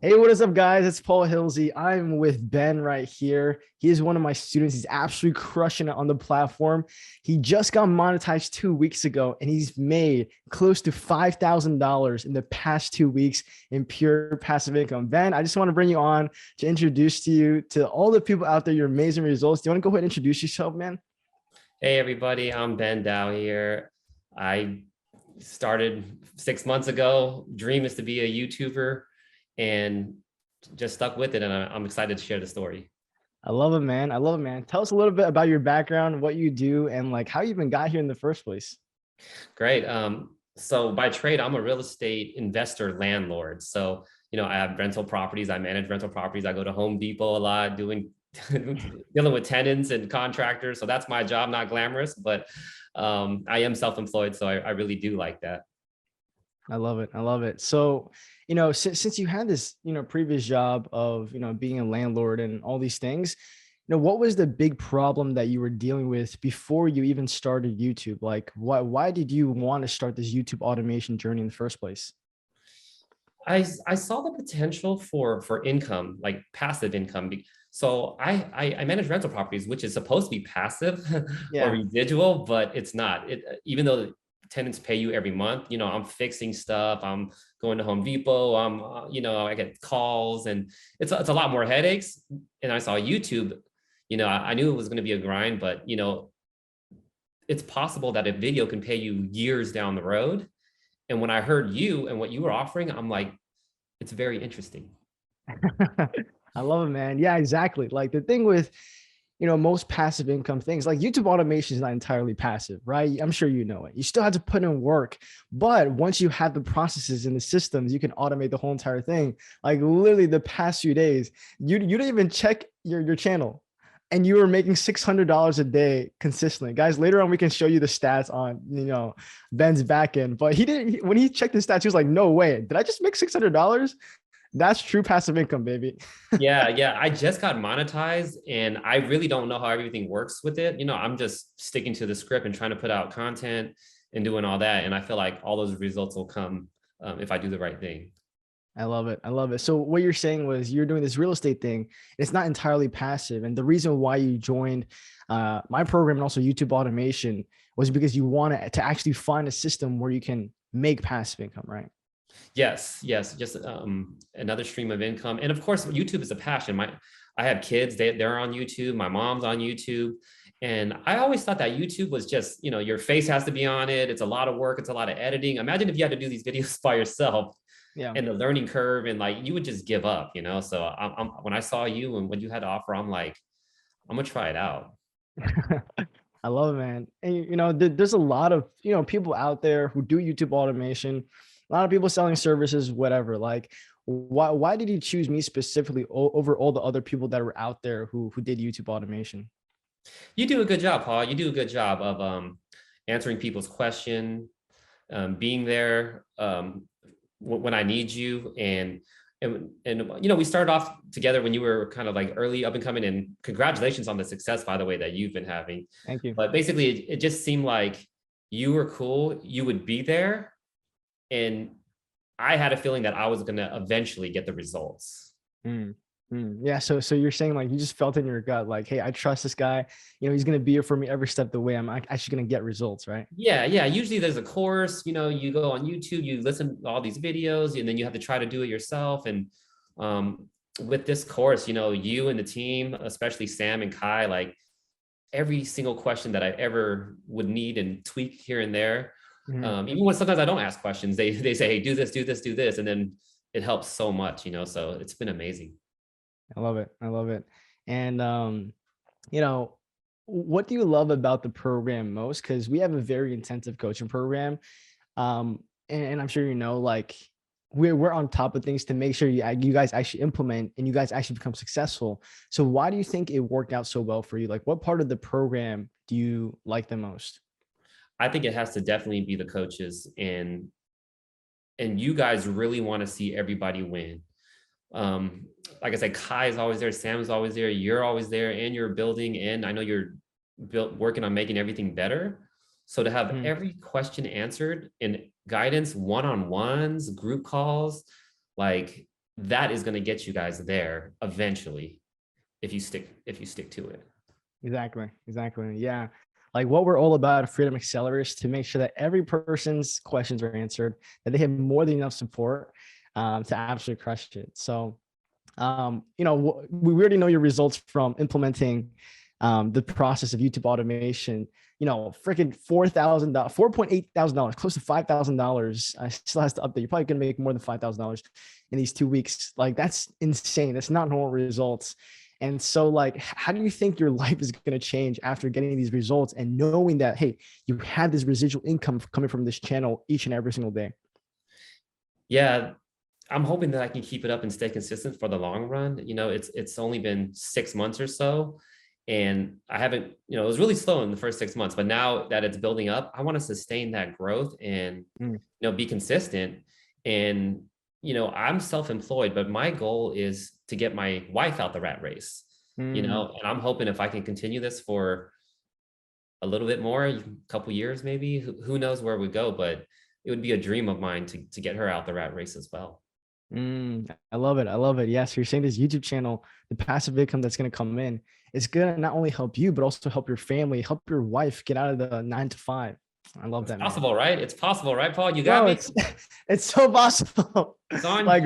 Hey, what is up, guys? It's Paul Hilse. I'm with Ben right here. He is one of my students. He's absolutely crushing it on the platform. He just got monetized 2 weeks ago, and he's made close to $5,000 in the past 2 weeks in pure passive income. Ben, I just want to bring you on to introduce to you to all the people out there your amazing results. Do you want to go ahead and introduce yourself, man? Hey everybody, I'm Ben Dow here. I started 6 months ago. Dream is to be a YouTuber and just stuck with it. And I'm excited to share the story. I love it, man. I love it, man. Tell us a little bit about your background, what you do, and like how you even got here in the first place. Great. So by trade, I'm a real estate investor landlord. So, I have rental properties. I manage rental properties. I go to Home Depot a lot doing dealing with tenants and contractors. So that's my job, not glamorous, but I am self-employed. So I really do like that. I love it. I love it. So, since you had this, previous job of, being a landlord and all these things, what was the big problem that you were dealing with before you even started YouTube? Like, why did you want to start this YouTube automation journey in the first place? I saw the potential for income, like passive income. So I manage rental properties, which is supposed to be passive or Yeah. residual, but it's not. Even though the tenants pay you every month, I'm fixing stuff. I'm going to Home Depot. I get calls, and it's a lot more headaches. And I saw YouTube. I knew it was going to be a grind, but it's possible that a video can pay you years down the road. And when I heard you and what you were offering, I'm like, it's very interesting. I love it, man. Yeah, exactly. Like the thing with, most passive income things like YouTube automation is not entirely passive, right? I'm sure you know it. You still have to put in work, but once you have the processes and the systems, you can automate the whole entire thing. Like literally the past few days, you didn't even check your channel and you were making $600 a day consistently. Guys, later on we can show you the stats on, Ben's back end, but he didn't, when he checked the stats, he was like, no way, did I just make $600? That's true passive income, baby. Yeah. I just got monetized and I really don't know how everything works with it. I'm just sticking to the script and trying to put out content and doing all that. And I feel like all those results will come if I do the right thing. I love it. I love it. So what you're saying was you're doing this real estate thing. It's not entirely passive. And the reason why you joined my program and also YouTube automation was because you wanted to actually find a system where you can make passive income, right? Yes. Just another stream of income. And of course, YouTube is a passion. I have kids, they're on YouTube. My mom's on YouTube. And I always thought that YouTube was just, your face has to be on it. It's a lot of work. It's a lot of editing. Imagine if you had to do these videos by yourself Yeah. and the learning curve, and like you would just give up. So when I saw you and what you had to offer, I'm like, I'm gonna try it out. I love it, man. And there's a lot of, people out there who do YouTube automation, a lot of people selling services, whatever. Like, why did you choose me specifically over all the other people that were out there who did YouTube automation? You do a good job, Paul. You do a good job of answering people's question, being there when I need you, and we started off together when you were kind of like early up and coming. And congratulations on the success, by the way, that you've been having. Thank you. But basically, it just seemed like you were cool. You would be there, and I had a feeling that I was going to eventually get the results. Mm, yeah. So you're saying like you just felt in your gut, like, hey, I trust this guy. He's gonna be here for me every step of the way. I'm actually gonna get results, right? Yeah. Usually there's a course, you go on YouTube, you listen to all these videos, and then you have to try to do it yourself. And with this course, you and the team, especially Sam and Kai, like every single question that I ever would need and tweak here and there. Mhm. Even when sometimes I don't ask questions, they say, hey, do this, do this, do this. And then it helps so much, so it's been amazing. I love it. I love it. And you know, what do you love about the program most? Because we have a very intensive coaching program. And I'm sure like we're on top of things to make sure you guys actually implement and you guys actually become successful. So why do you think it worked out so well for you? Like what part of the program do you like the most? I think it has to definitely be the coaches, and you guys really want to see everybody win. Like I said, Kai is always there, Sam is always there, you're always there, and you're building, and I know you're working on making everything better. So to have Mhm. every question answered in guidance, one-on-ones, group calls, like that is going to get you guys there eventually if you stick to it. Exactly. Exactly. Yeah. Like what we're all about at Freedom Accelerator is to make sure that every person's questions are answered, that they have more than enough support to absolutely crush it. So, we already know your results from implementing the process of YouTube automation. Freaking $4,000, $4,800, close to $5,000. I still has to update. You're probably gonna make more than $5,000 in these 2 weeks. Like that's insane. That's not normal results. And so, like, how do you think your life is going to change after getting these results and knowing that, hey, you have this residual income coming from this channel each and every single day? Yeah, I'm hoping that I can keep it up and stay consistent for the long run. It's only been 6 months or so, and I haven't, it was really slow in the first 6 months, but now that it's building up, I want to sustain that growth and, be consistent. And, I'm self-employed, but my goal is to get my wife out the rat race, and I'm hoping if I can continue this for a little bit more, a couple years, maybe, who knows where we go, but it would be a dream of mine to get her out the rat race as well. I love it. I love it. Yes. You're saying this YouTube channel, the passive income that's going to come in, it's going to not only help you, but also help your family, help your wife get out of the 9 to 5. I love that. Possible, man. Right? It's possible, right, Paul? You got Bro, me. It's so possible. It's on. like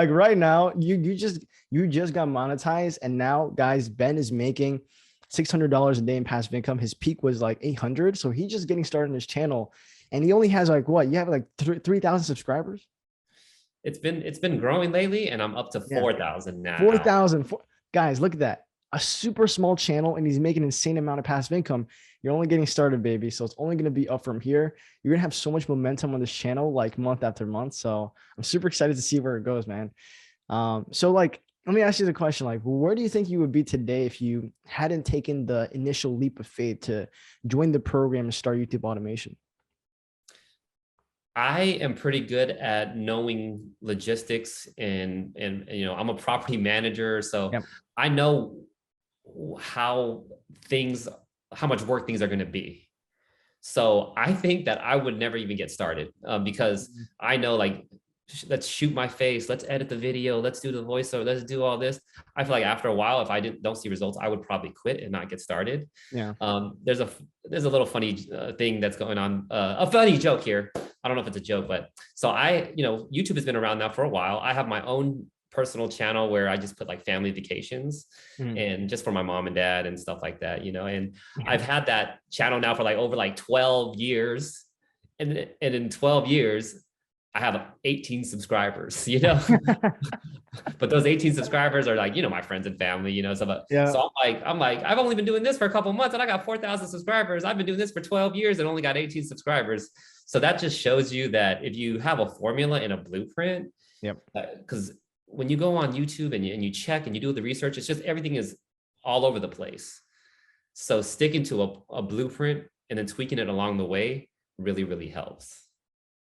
right now, you just got monetized, and now, guys, Ben is making $600 a day in passive income. His peak was like 800, so he's just getting started in his channel, and he only has like what? You have like 3,000 subscribers. It's been growing lately, and I'm up to 4,000 now. 4,000. Guys, look at that. A super small channel, and he's making an insane amount of passive income. You're only getting started, baby. So it's only going to be up from here. You're going to have so much momentum on this channel, like month after month. So I'm super excited to see where it goes, man. So like, let me ask you the question, like, where do you think you would be today if you hadn't taken the initial leap of faith to join the program and start YouTube automation? I am pretty good at knowing logistics, and I'm a property manager, so I know how much work things are going to be. So I think that I would never even get started because I know, like, let's shoot my face, let's edit the video, let's do the voiceover, let's do all this. I feel like after a while, if I don't see results, I would probably quit and not get started. Yeah. There's a little funny thing that's going on, a funny joke here. I don't know if it's a joke, but so YouTube has been around now for a while. I have my own personal channel where I just put like family vacations and just for my mom and dad and stuff like that, and I've had that channel now for like over like 12 years. And in 12 years, I have 18 subscribers, but those 18 subscribers are like, my friends and family, so I'm like, I've only been doing this for a couple of months and I got 4,000 subscribers. I've been doing this for 12 years and only got 18 subscribers. So that just shows you that if you have a formula and a blueprint, because when you go on YouTube and you check and you do the research, it's just everything is all over the place. So sticking to a blueprint and then tweaking it along the way really, really helps.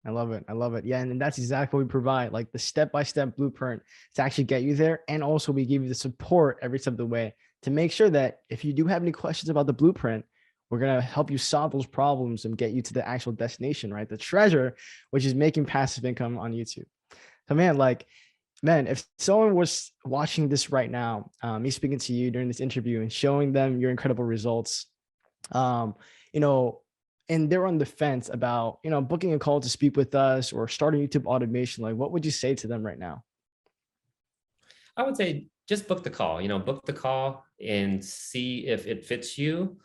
I love it. I love it. Yeah. And that's exactly what we provide, like the step-by-step blueprint to actually get you there. And also we give you the support every step of the way to make sure that if you do have any questions about the blueprint, we're going to help you solve those problems and get you to the actual destination, right? The treasure, which is making passive income on YouTube. So man, if someone was watching this right now, me speaking to you during this interview and showing them your incredible results, and they're on the fence about, booking a call to speak with us or starting YouTube automation, like what would you say to them right now? I would say just book the call, book the call and see if it fits you.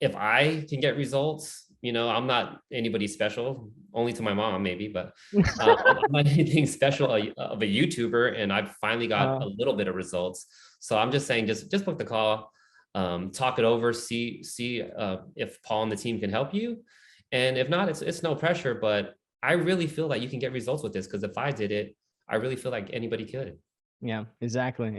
If I can get results, I'm not anybody special, only to my mom maybe, but I'm not anything special of a YouTuber, and I've finally got a little bit of results. So I'm just saying, just book the call, talk it over, see if Paul and the team can help you. And if not, it's no pressure, but I really feel that you can get results with this, because if I did it, I really feel like anybody could. Yeah, exactly.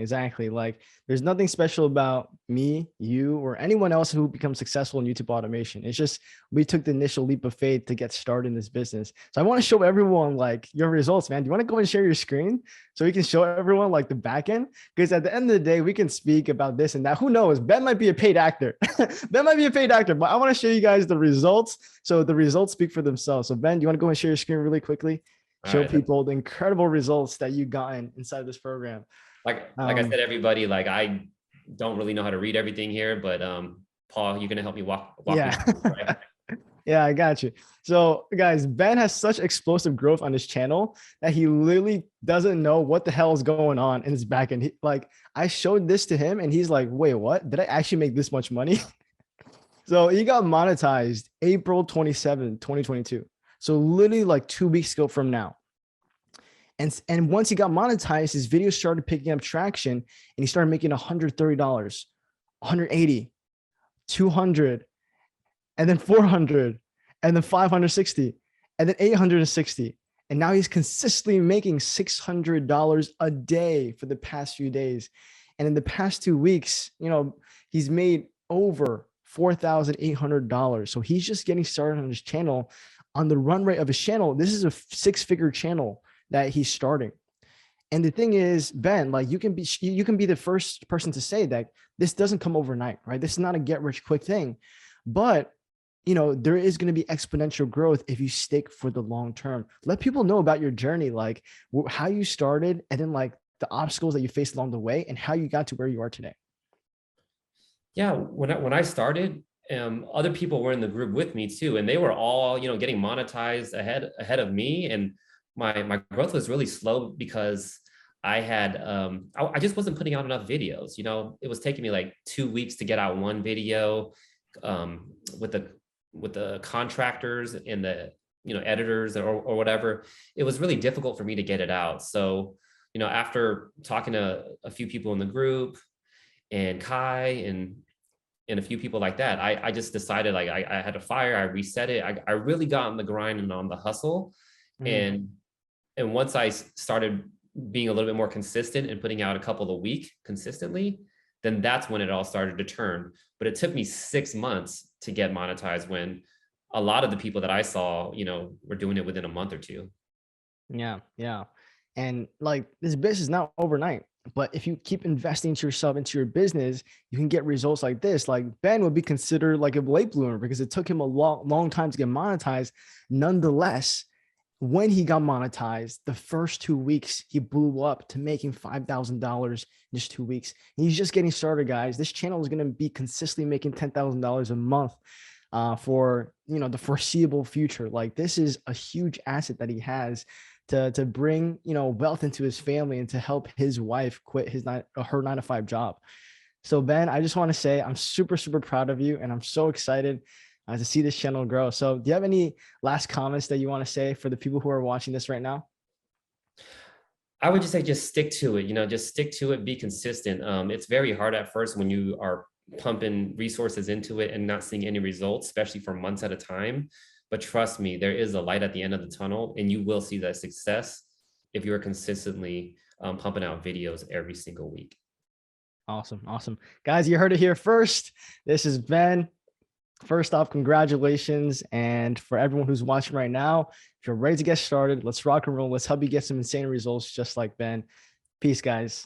Like there's nothing special about me, you, or anyone else who becomes successful in YouTube automation. It's just, we took the initial leap of faith to get started in this business. So I want to show everyone like your results, man. Do you want to go and share your screen so we can show everyone like the back end? Because at the end of the day, we can speak about this and that. Who knows? Ben might be a paid actor. Ben might be a paid actor, but I want to show you guys the results. So the results speak for themselves. So Ben, do you want to go and share your screen really quickly? All show right. people the incredible results that you've gotten inside this program. Like I said, everybody, like I don't really know how to read everything here, but Paul, you're gonna help me walk me Yeah. through, right? Yeah, I got you. So guys, Ben has such explosive growth on his channel that he literally doesn't know what the hell is going on in his back end. Like I showed this to him and he's like, wait, what? Did I actually make this much money? So he got monetized April 27, 2022. So literally like 2 weeks ago from now. And once he got monetized, his videos started picking up traction and he started making $130, 180, 200, and then 400, and then 560, and then 860. And now he's consistently making $600 a day for the past few days. And in the past 2 weeks, he's made over $4,800. So he's just getting started on his channel. On the run rate of his channel, this is a 6-figure channel that he's starting. And the thing is, Ben, like you can be the first person to say that this doesn't come overnight, right? This is not a get rich quick thing, but there is going to be exponential growth if you stick for the long term. Let people know about your journey, like how you started and then like the obstacles that you faced along the way and how you got to where you are today. Yeah, when I started, other people were in the group with me too, and they were all getting monetized ahead of me, and my growth was really slow because I had I just wasn't putting out enough videos. It was taking me like 2 weeks to get out one video with the contractors and the editors or whatever. It was really difficult for me to get it out. So after talking to a few people in the group and Kai and a few people like that, I just decided like I had to fire. I reset it. I really got on the grind and on the hustle. And once I started being a little bit more consistent and putting out a couple a week consistently, then that's when it all started to turn. But it took me 6 months to get monetized when a lot of the people that I saw, were doing it within a month or two. Yeah. Yeah. And like this business is not overnight, but if you keep investing into yourself, into your business, you can get results like this. Like Ben would be considered like a late bloomer because it took him a long time to get monetized. Nonetheless, when he got monetized, the first 2 weeks, he blew up to making $5,000 in just 2 weeks. And he's just getting started, guys. This channel is going to be consistently making $10,000 a month for the foreseeable future. Like this is a huge asset that he has to bring wealth into his family and to help his wife quit her 9-to-5 job. So Ben, I just want to say I'm super proud of you, and I'm so excited to see this channel grow. So do you have any last comments that you want to say for the people who are watching this right now? I would just say, just stick to it, just stick to it, be consistent. It's very hard at first when you are pumping resources into it and not seeing any results, especially for months at a time. But trust me, there is a light at the end of the tunnel, and you will see that success if you're consistently pumping out videos every single week. Awesome. Guys, you heard it here first. This is Ben. First off, congratulations. And for everyone who's watching right now, if you're ready to get started, let's rock and roll. Let's help you get some insane results just like Ben. Peace, guys.